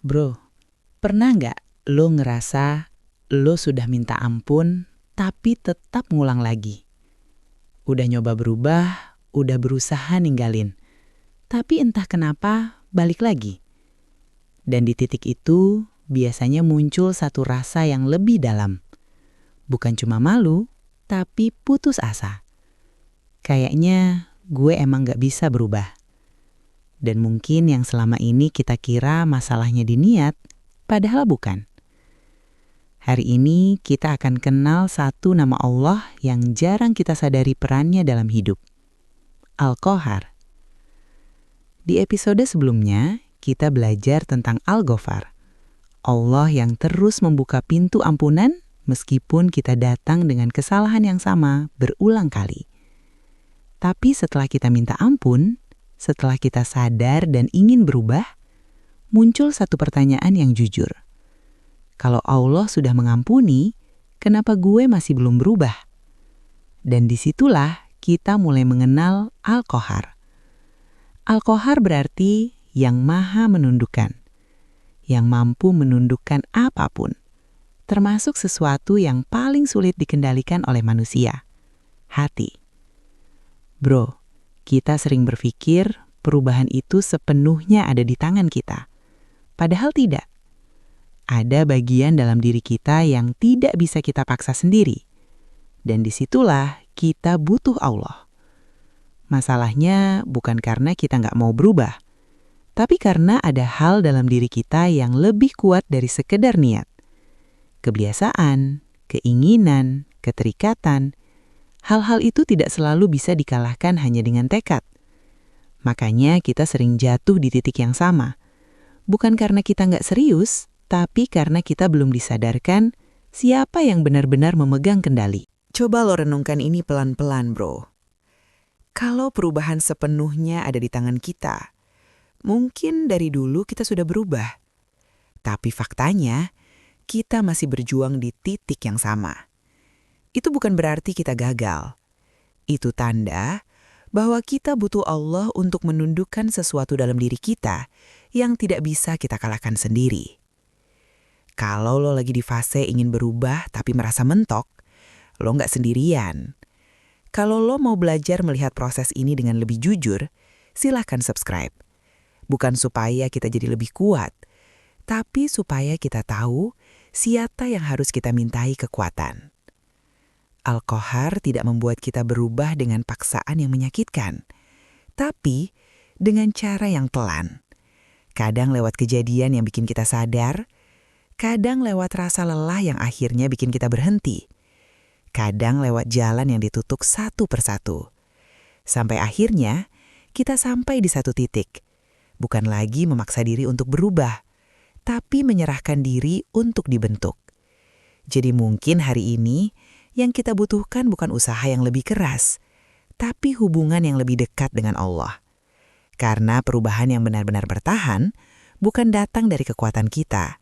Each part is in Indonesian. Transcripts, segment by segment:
Bro, pernah nggak lo ngerasa lo sudah minta ampun tapi tetap ngulang lagi? Udah nyoba berubah, udah berusaha ninggalin, tapi entah kenapa balik lagi. Dan di titik itu biasanya muncul satu rasa yang lebih dalam. Bukan cuma malu, tapi putus asa. Kayaknya gue emang gak bisa berubah. Dan mungkin yang selama ini kita kira masalahnya di niat, padahal bukan. Hari ini kita akan kenal satu nama Allah yang jarang kita sadari perannya dalam hidup. Al-Qahar. Di episode sebelumnya, kita belajar tentang Al-Ghafar. Allah yang terus membuka pintu ampunan meskipun kita datang dengan kesalahan yang sama berulang kali. Tapi setelah kita minta ampun, setelah kita sadar dan ingin berubah, muncul satu pertanyaan yang jujur. Kalau Allah sudah mengampuni, kenapa gue masih belum berubah? Dan disitulah kita mulai mengenal Al-Qahar. Al-Qahar berarti yang maha menundukkan, yang mampu menundukkan apapun, termasuk sesuatu yang paling sulit dikendalikan oleh manusia, hati. Bro, kita sering berpikir perubahan itu sepenuhnya ada di tangan kita. Padahal tidak. Ada bagian dalam diri kita yang tidak bisa kita paksa sendiri. Dan disitulah kita butuh Allah. Masalahnya bukan karena kita nggak mau berubah, tapi karena ada hal dalam diri kita yang lebih kuat dari sekedar niat. Kebiasaan, keinginan, keterikatan, hal-hal itu tidak selalu bisa dikalahkan hanya dengan tekad. Makanya kita sering jatuh di titik yang sama. Bukan karena kita nggak serius, tapi karena kita belum disadarkan siapa yang benar-benar memegang kendali. Coba lo renungkan ini pelan-pelan, bro. Kalau perubahan sepenuhnya ada di tangan kita, mungkin dari dulu kita sudah berubah. Tapi faktanya, kita masih berjuang di titik yang sama. Itu bukan berarti kita gagal. Itu tanda bahwa kita butuh Allah untuk menundukkan sesuatu dalam diri kita yang tidak bisa kita kalahkan sendiri. Kalau lo lagi di fase ingin berubah tapi merasa mentok, lo nggak sendirian. Kalau lo mau belajar melihat proses ini dengan lebih jujur, silahkan subscribe. Bukan supaya kita jadi lebih kuat, tapi supaya kita tahu siapa yang harus kita mintai kekuatan. Al-Qahar tidak membuat kita berubah dengan paksaan yang menyakitkan, tapi dengan cara yang pelan. Kadang lewat kejadian yang bikin kita sadar, kadang lewat rasa lelah yang akhirnya bikin kita berhenti, kadang lewat jalan yang ditutup satu persatu. Sampai akhirnya kita sampai di satu titik, bukan lagi memaksa diri untuk berubah, tapi menyerahkan diri untuk dibentuk. Jadi mungkin hari ini yang kita butuhkan bukan usaha yang lebih keras, tapi hubungan yang lebih dekat dengan Allah. Karena perubahan yang benar-benar bertahan bukan datang dari kekuatan kita,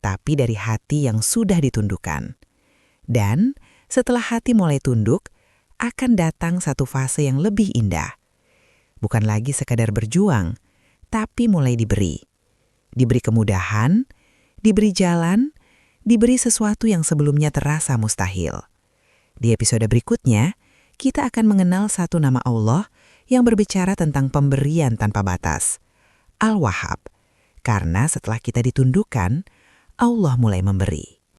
tapi dari hati yang sudah ditundukkan. Dan setelah hati mulai tunduk, akan datang satu fase yang lebih indah. Bukan lagi sekadar berjuang, tapi mulai diberi. Diberi kemudahan, diberi jalan, diberi sesuatu yang sebelumnya terasa mustahil. Di episode berikutnya, kita akan mengenal satu nama Allah yang berbicara tentang pemberian tanpa batas, Al-Wahhab. Karena setelah kita ditundukkan, Allah mulai memberi.